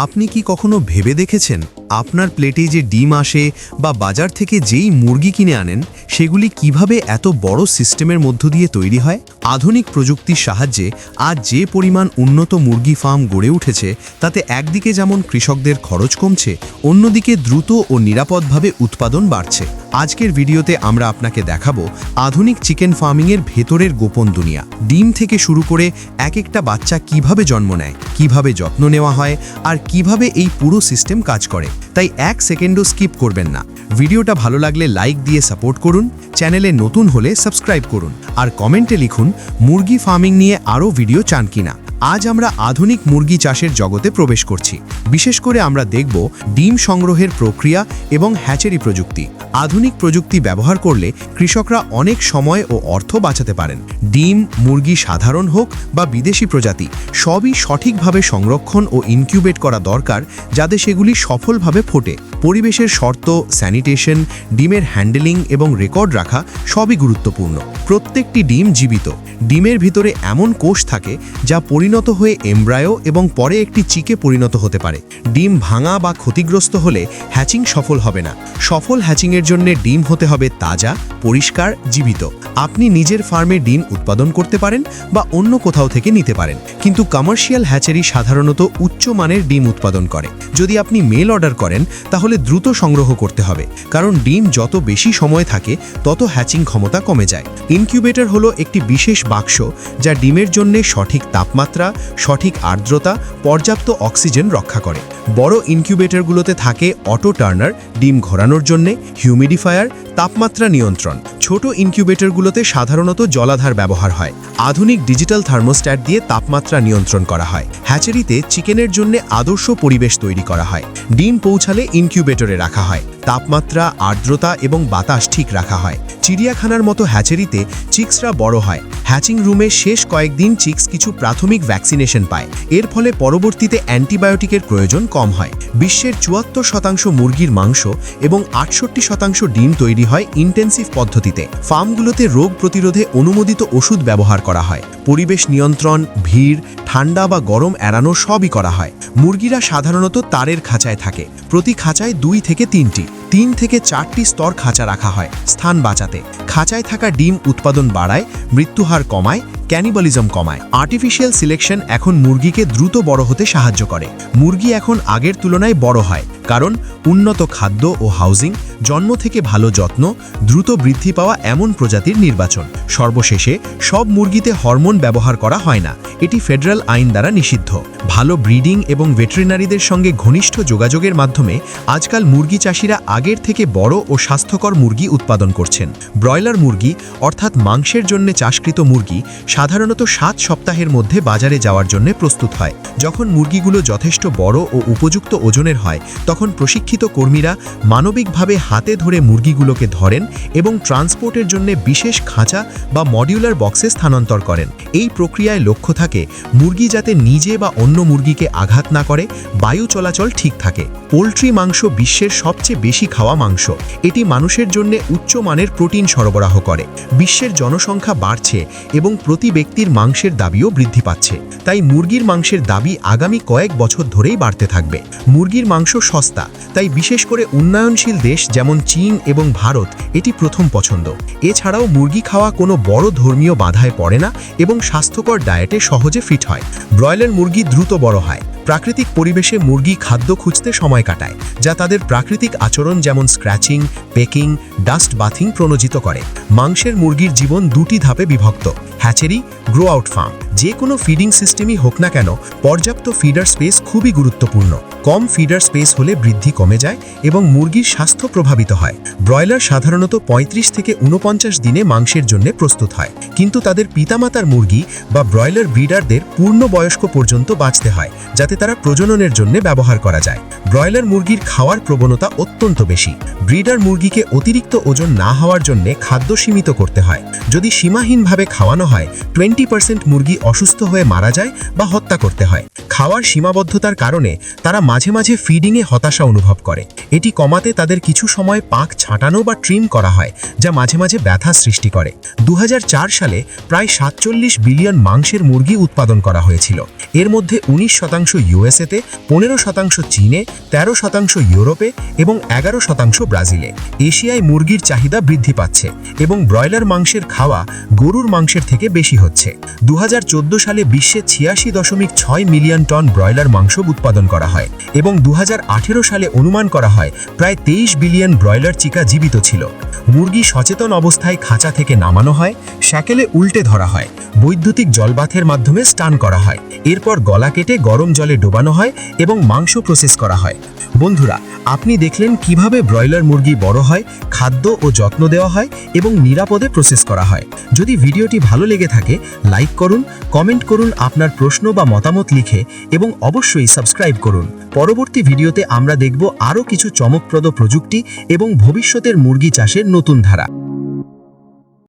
আপনি কি কখনো ভেবে দেখেছেন আপনার প্লেটে যে ডিম আসে বা বাজার থেকে যেই মুরগি কিনে আনেন সেগুলি কিভাবে এত বড় সিস্টেমের মধ্য দিয়ে তৈরি হয়? আধুনিক প্রযুক্তির সাহায্যে আজ যে পরিমাণ উন্নত মুরগি ফার্ম গড়ে উঠেছে তাতে একদিকে যেমন কৃষকদের খরচ কমছে, অন্যদিকে দ্রুত ও নিরাপদভাবে উৎপাদন বাড়ছে। আজকের ভিডিওতে আমরা আপনাকে দেখাবো আধুনিক চিকেন ফার্মিংয়ের ভেতরের গোপন দুনিয়া। ডিম থেকে শুরু করে এক একটা বাচ্চা কিভাবে জন্ম নেয়, কিভাবে যত্ন নেওয়া হয় আর কিভাবে এই পুরো সিস্টেম কাজ করে। তাই এক সেকেন্ডও স্কিপ করবেন না। ভিডিওটা ভালো লাগলে লাইক দিয়ে সাপোর্ট করুন, চ্যানেলে নতুন হলে সাবস্ক্রাইব করুন আর কমেন্টে লিখুন মুরগি ফার্মিং নিয়ে আরও ভিডিও চান কিনা। আজ আমরা আধুনিক মুরগি চাষের জগতে প্রবেশ করছি। বিশেষ করে আমরা দেখব ডিম সংগ্রহের প্রক্রিয়া এবং হ্যাচারি প্রযুক্তি। আধুনিক প্রযুক্তি ব্যবহার করলে কৃষকরা অনেক সময় ও অর্থ বাঁচাতে পারেন। ডিম, মুরগি সাধারণ হোক বা বিদেশি প্রজাতি, সবই সঠিকভাবে সংরক্ষণ ও ইনকিউবেট করা দরকার যাতে সেগুলি সফলভাবে ফোটে। পরিবেশের শর্ত, স্যানিটেশন, ডিমের হ্যান্ডেলিং এবং রেকর্ড রাখা সবই গুরুত্বপূর্ণ। প্রত্যেকটি ডিম জীবিত। ডিমের ভিতরে এমন কোষ থাকে যা পরিণত হয়ে এমব্রায়ো এবং পরে একটি চিকে পরিণত হতে পারে। ডিম ভাঙা বা ক্ষতিগ্রস্ত হলে হ্যাচিং সফল হবে না। সফল হ্যাচিংয়ের জন্য ডিম হতে হবে তাজা, পরিষ্কার, জীবিত। আপনি নিজের ফার্মে ডিম উৎপাদন করতে পারেন বা অন্য কোথাও থেকে নিতে পারেন, কিন্তু কমার্শিয়াল হ্যাচারি সাধারণত উচ্চমানের ডিম উৎপাদন করে। যদি আপনি মেল অর্ডার করেন তাহলে দ্রুত সংগ্রহ করতে হবে, কারণ ডিম যত বেশি সময় থাকে তত হ্যাচিং ক্ষমতা কমে যায়। ইনকিউবেটর হলো একটি বিশেষ বাক্স যা ডিমের জন্য সঠিক তাপমাত্রা, সঠিক আর্দ্রতা, পর্যাপ্ত অক্সিজেন রক্ষা করে। বড় ইনকিউবেটরগুলোতে থাকে অটো টার্নার, ডিম ঘোরানোর জন্য হিউমিডিফায়ার, তাপমাত্রা নিয়ন্ত্রণ। ছোট ইনকিউবেটরগুলোতে সাধারণত জলাধার ব্যবহার হয়। আধুনিক ডিজিটাল থার্মোস্ট্যাট দিয়ে তাপমাত্রা নিয়ন্ত্রণ করা হয়। হ্যাচারিতে চিকেনের জন্য আদর্শ পরিবেশ তৈরি করা হয়। ডিম পৌঁছালে ইনকিউবেটরে রাখা হয়। তাপমাত্রা, আর্দ্রতা এবং বাতাস ঠিক রাখা হয়। চিড়িয়াখানার মতো হ্যাচারিতে চিক্সরা বড় হয়। হ্যাচিং রুমে শেষ কয়েকদিন চিক্স কিছু প্রাথমিক ভ্যাকসিনেশন পায়। এর ফলে পরবর্তীতে অ্যান্টিবায়োটিকের প্রয়োজন কম হয়। বিশ্বের ৭৪% মুরগির মাংস এবং ৬৮% ডিম তৈরি হয় ইন্টেন্সিভ পদ্ধতিতে। ফার্মগুলোতে রোগ প্রতিরোধে অনুমোদিত ওষুধ ব্যবহার করা হয়। পরিবেশ নিয়ন্ত্রণ, ভিড়, ঠান্ডা বা গরম এড়ানো সবই করা হয়। মুরগিরা সাধারণত তারের খাঁচায় থাকে। প্রতি খাঁচায় 2 থেকে 3টি, 3 থেকে 4টি স্তর খাঁচা রাখা হয় স্থান বাঁচাতে। খাঁচায় থাকা ডিম উৎপাদন বাড়ায়, মৃত্যুহার কমায়, ক্যানিবালিজম কমায়। আর্টিফিশিয়াল সিলেকশন এখন মুরগিকে দ্রুত বড় হতে সাহায্য করে। মুরগি এখন আগের তুলনায় বড় হয়, কারণ উন্নত খাদ্য ও হাউজিং, জন্ম থেকে ভালো যত্ন, দ্রুত বৃদ্ধি পাওয়া এমন প্রজাতির নির্বাচন। সর্বশেষে সব মুরগিতে হরমোন ব্যবহার করা হয় না, এটি ফেডারেল আইন দ্বারা নিষিদ্ধ। ভালো ব্রিডিং এবং ভেটেরিনারিদের সঙ্গে ঘনিষ্ঠ যোগাযোগের মাধ্যমে আজকাল মুরগি চাষিরা আগের থেকে বড় ও স্বাস্থ্যকর মুরগি উৎপাদন করছেন। ব্রয়লার মুরগি অর্থাৎ মাংসের জন্য চাষকৃত মুরগি সাধারণত 7 সপ্তাহের মধ্যে বাজারে যাওয়ার জন্য প্রস্তুত হয়। যখন মুরগিগুলো যথেষ্ট বড় ও উপযুক্ত ওজনের হয় তখন প্রশিক্ষিত কর্মীরা মানবিকভাবে হাতে ধরে মুরগিগুলোকে ধরেন এবং ট্রান্সপোর্টের জন্য বিশেষ খাঁচা বা মডিউলার বক্সে স্থানান্তর করেন। এই প্রক্রিয়ায় লক্ষ্য থাকে মুরগি যাতে নিজে বা অন্য মুরগিকে আঘাত না করে, বায়ু চলাচল ঠিক থাকে। পোলট্রি মাংস বিশ্বের সবচেয়ে বেশি খাওয়া মাংস। এটি মানুষের জন্য উচ্চমানের প্রোটিন সরবরাহ করে। বিশ্বের জনসংখ্যা বাড়ছে এবং প্রতি ব্যক্তির মাংসের দাবিও বৃদ্ধি পাচ্ছে। তাই মুরগির মাংসের দাবি আগামী কয়েক বছর ধরেই বাড়তে থাকবে। মুরগির মাংস সস্তা, তাই বিশেষ করে উন্নয়নশীল দেশ যেমন চীন এবং ভারত এটি প্রথম পছন্দ। এছাড়াও মুরগি খাওয়া কোনো বড় ধর্মীয় বাধায় পড়ে না এবং স্বাস্থ্যকর ডায়েটে সহজে ফিট হয়। ব্রয়লার মুরগি দ্রুত বড় হয়। প্রাকৃতিক পরিবেশে মুরগি খাদ্য খুঁজতে সময় কাটায়, যা তাদের প্রাকৃতিক আচরণ যেমন স্ক্র্যাচিং, পেকিং, ডাস্ট বাথিং প্রণোদিত করে। মাংসের মুরগির জীবন 2টি ধাপে বিভক্ত: হ্যাচারি, গ্রো আউট ফার্ম। যে কোনো ফিডিং সিস্টেমই হোক না কেন, পর্যাপ্ত ফিডার স্পেস খুবই গুরুত্বপূর্ণ। কম ফিডার স্পেস হলে বৃদ্ধি কমে যায় এবং মুরগির স্বাস্থ্য প্রভাবিত হয়। ব্রয়লার সাধারণত 35 থেকে 49 দিনে মাংসের জন্য প্রস্তুত হয়, কিন্তু তাদের পিতামাতার মুরগি বা ব্রয়লার ব্রিডারদের পূর্ণবয়স্ক পর্যন্ত বাঁচতে হয় যাতে তারা প্রজননের জন্য ব্যবহার করা যায়। ব্রয়লার মুরগির খাওয়ার প্রবণতা অত্যন্ত বেশি। ব্রিডার মুরগিকে অতিরিক্ত ওজন না হওয়ার জন্য খাদ্য সীমিত করতে হয়। যদি সীমাহীনভাবে খাওয়ানো হয় 20% মুরগি অসুস্থ হয়ে মারা যায় বা হত্যা করতে হয়। খাওয়ার সীমাবদ্ধতার কারণে তারা মাঝে মাঝে ফিডিংয়ে হতাশা অনুভব করে। এটি কমাতে তাদের কিছু সময় পাক ছাঁটানো বা ট্রিম করা হয়, যা মাঝে মাঝে ব্যথা সৃষ্টি করে। 2004 সালে প্রায় 47 বিলিয়ন মাংসের মুরগি উৎপাদন করা হয়েছিল। এর মধ্যে 19% ইউএসএতে, 15% চীনে, 13% ইউরোপে এবং 11% ব্রাজিলে। এশিয়ায় মুরগির চাহিদা বৃদ্ধি পাচ্ছে এবং ব্রয়লার মাংসের খাওয়া গরুর মাংসের থেকে বেশি হচ্ছে। 2014 সালে বিশ্বে 86.6 মিলিয়ন টন ব্রয়লার মাংস উৎপাদন করা হয় এবং 2018 সালে অনুমান করা হয় প্রায় 23 বিলিয়ন ব্রয়লার চিকা জীবিত ছিল। মুরগি সচেতন অবস্থায় খাঁচা থেকে নামানো হয়, শ্যাকেলে উল্টে ধরা হয়, বৈদ্যুতিক জলবাথের মাধ্যমে স্টান করা হয়, এরপর গলা কেটে গরম জলে ডোবানো হয় এবং মাংস প্রসেস করা হয়। বন্ধুরা, আপনি দেখলেন কিভাবে ব্রয়লার মুরগি বড় হয়, খাদ্য ও যত্ন দেওয়া হয় এবং নিরাপদে প্রসেস করা হয়। যদি ভিডিওটি ভালো লেগে থাকে, লাইক করুন, কমেন্ট করুন আপনার প্রশ্ন বা মতামত লিখে এবং অবশ্যই সাবস্ক্রাইব করুন। পরবর্তী ভিডিওতে আমরা দেখব আরও কিছু চমকপ্রদ প্রযুক্তি এবং ভবিষ্যতের মুরগি চাষের নতুন ধারা।